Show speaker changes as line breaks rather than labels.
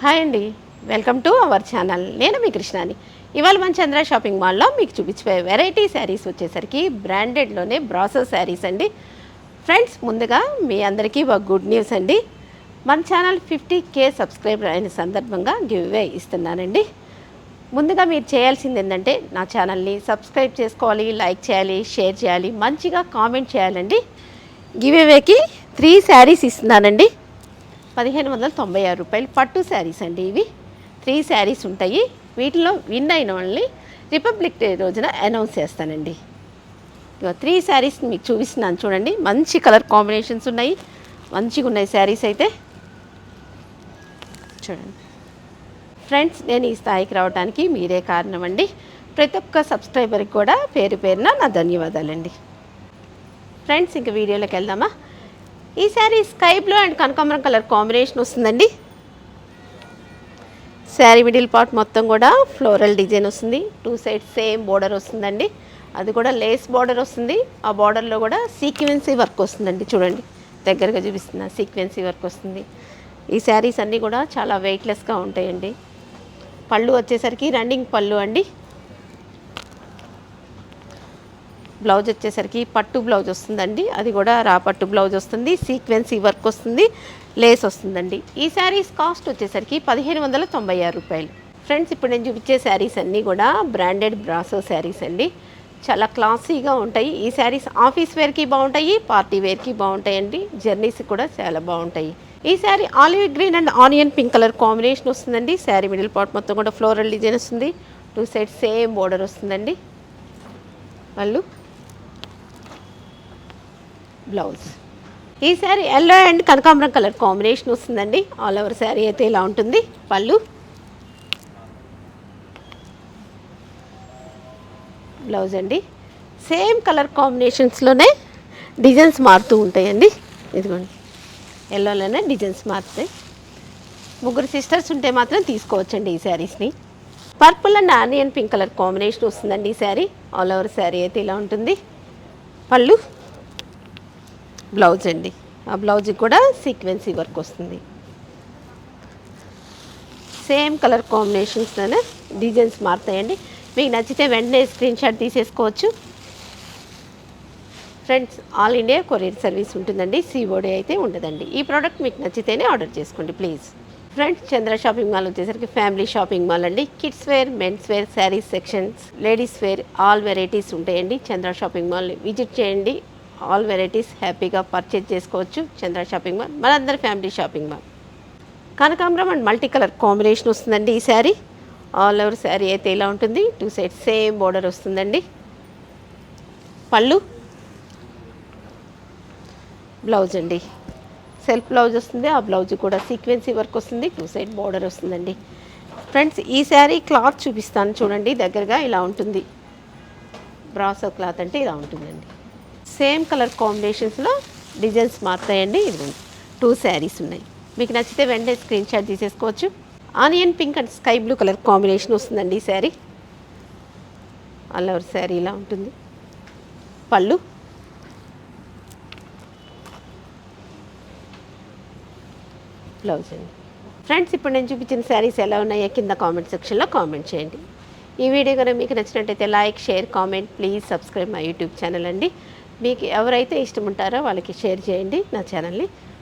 Hi అండి, welcome to our channel. నేను మీ కృష్ణాని. ఇవాళ మన చంద్ర షాపింగ్ మాల్లో మీకు చూపించిపోయే వెరైటీ శారీస్ వచ్చేసరికి బ్రాండెడ్లోనే బ్రాసో శారీస్ అండి. ఫ్రెండ్స్, ముందుగా మీ అందరికీ ఒక గుడ్ న్యూస్ అండి. మన ఛానల్ 50K సబ్స్క్రైబర్ అయిన సందర్భంగా గివ్ అవే ఇస్తున్నానండి. ముందుగా మీరు చేయాల్సింది ఏంటంటే నా ఛానల్ని సబ్స్క్రైబ్ చేసుకోవాలి, లైక్ చేయాలి, షేర్ చేయాలి, మంచిగా కామెంట్ చేయాలండి. గివ్ అవేకి 3 శారీస్ ఇస్తున్నానండి. 1596 రూపాయలు పట్టు శారీస్ అండి. ఇవి 3 శారీస్ ఉంటాయి. వీటిలో విన్ అయిన వాళ్ళని రిపబ్లిక్ డే రోజున అనౌన్స్ చేస్తానండి. 3 శారీస్ మీకు చూపిస్తున్నాను చూడండి. మంచి కలర్ కాంబినేషన్స్ ఉన్నాయి, మంచిగా ఉన్నాయి శారీస్ అయితే చూడండి. ఫ్రెండ్స్, నేను ఈ స్థాయికి రావడానికి మీరే కారణం అండి. ప్రతి ఒక్క సబ్స్క్రైబర్కి కూడా పేరు పేరున నా ధన్యవాదాలండి. ఫ్రెండ్స్, ఇంక వీడియోలోకి వెళ్దామా. ఈ శారీ స్కై బ్లూ అండ్ కనకాంబరం కలర్ కాంబినేషన్ వస్తుందండి. శారీ మిడిల్ పార్ట్ మొత్తం కూడా ఫ్లోరల్ డిజైన్ వస్తుంది. 2 సైడ్స్ సేమ్ బోర్డర్ వస్తుందండి. అది కూడా లేస్ బోర్డర్ వస్తుంది. ఆ బోర్డర్లో కూడా సీక్వెన్సీ వర్క్ వస్తుందండి. చూడండి, దగ్గరగా చూపిస్తున్నా, సీక్వెన్సీ వర్క్ వస్తుంది. ఈ శారీస్ అన్నీ కూడా చాలా వెయిట్లెస్గా ఉంటాయండి. పళ్ళు వచ్చేసరికి రన్నింగ్ పళ్ళు అండి. బ్లౌజ్ వచ్చేసరికి పట్టు బ్లౌజ్ వస్తుందండి. అది కూడా రా పట్టు బ్లౌజ్ వస్తుంది, సీక్వెన్సీ వర్క్ వస్తుంది, లేస్ వస్తుందండి. ఈ శారీస్ కాస్ట్ వచ్చేసరికి 1596 రూపాయలు. ఫ్రెండ్స్, ఇప్పుడు నేను చూపించే శారీస్ అన్నీ కూడా బ్రాండెడ్ బ్రాసో శారీస్ అండి. చాలా క్లాసీగా ఉంటాయి. ఈ శారీస్ ఆఫీస్ వేర్కి బాగుంటాయి, పార్టీ వేర్కి బాగుంటాయండి, జర్నీస్ కూడా చాలా బాగుంటాయి. ఈ sari olive green and onion pink colour combination వస్తుందండి. శారీ మిడిల్ పార్ట్ మొత్తం కూడా ఫ్లోరల్ డిజైన్ వస్తుంది. 2 సైడ్స్ సేమ్ బోర్డర్ వస్తుందండి. వాళ్ళు బ్లౌజ్. ఈ శారీ ఎల్లో అండ్ కనకాంబరం కలర్ కాంబినేషన్ వస్తుందండి. ఆల్ ఓవర్ శారీ అయితే ఇలా ఉంటుంది. పళ్ళు, బ్లౌజ్ అండి. సేమ్ కలర్ కాంబినేషన్స్లోనే డిజైన్స్ మారుతూ ఉంటాయండి. ఇదిగోండి, ఎల్లోలోనే డిజైన్స్ మారుతాయి. 3 సిస్టర్స్ ఉంటే మాత్రం తీసుకోవచ్చండి ఈ శారీస్ని. Purple and onion pink colour combination వస్తుందండి ఈ శారీ. ఆల్ ఓవర్ శారీ అయితే ఇలా ఉంటుంది. పళ్ళు, బ్లౌజ్ అండి. ఆ బ్లౌజ్కి కూడా సీక్వెన్సీ వర్క్ వస్తుంది. సేమ్ కలర్ కాంబినేషన్స్లోనే డిజైన్స్ మారుతాయండి. మీకు నచ్చితే వెంటనే స్క్రీన్ షాట్ తీసేసుకోవచ్చు. Friends, all India courier service ఉంటుందండి, సిఓడి అయితే ఉండదండి. ఈ ప్రోడక్ట్ మీకు నచ్చితేనే ఆర్డర్ చేసుకోండి please. Friends, Chandra shopping mall వచ్చేసరికి ఫ్యామిలీ షాపింగ్ మాల్ అండి. Kids wear, men's wear, saris sections, ladies wear, all varieties ఉంటాయండి. చంద్ర షాపింగ్ మాల్ని విజిట్ చేయండి. ఆల్ వెరైటీస్ హ్యాపీగా పర్చేజ్ చేసుకోవచ్చు. చంద్ర షాపింగ్ మాల్ మనందరి ఫ్యామిలీ షాపింగ్ మాల్. కనకాంబరం అండ్ మల్టీ కలర్ కాంబినేషన్ వస్తుందండి ఈ శారీ. ఆల్ ఓవర్ శారీ అయితే ఇలా ఉంటుంది. 2 సైడ్స్ సేమ్ బోర్డర్ వస్తుందండి. పళ్ళు, బ్లౌజ్ అండి. సెల్ఫ్ బ్లౌజ్ వస్తుంది. ఆ బ్లౌజ్ కూడా సీక్వెన్సీ వర్క్ వస్తుంది. 2 సైడ్ బోర్డర్ వస్తుందండి. ఫ్రెండ్స్, ఈ శారీ క్లాత్ చూపిస్తాను చూడండి. దగ్గరగా ఇలా ఉంటుంది. బ్రాసో క్లాత్ అంటే ఇలా ఉంటుందండి. సేమ్ కలర్ కాంబినేషన్స్లో డిజైన్స్ మారుతాయండి. ఇది 2 శారీస్ ఉన్నాయి. మీకు నచ్చితే వెంటనే స్క్రీన్ షాట్ తీసేసుకోవచ్చు. Onion pink and sky blue colour combination వస్తుందండి ఈ శారీ. ఆల్ ఓవర్ శారీ ఇలా ఉంటుంది. పళ్ళు, బ్లౌజ్ అండి. ఫ్రెండ్స్, ఇప్పుడు నేను చూపించిన శారీస్ ఎలా ఉన్నాయో కింద కామెంట్ సెక్షన్లో కామెంట్ చేయండి. ఈ వీడియో కనుక మీకు నచ్చినట్టయితే like, share, comment, please subscribe my YouTube channel అండి. మీకు ఎవరైతే ఇష్టం ఉంటారో వాళ్ళకి షేర్ చేయండి నా ఛానల్ని.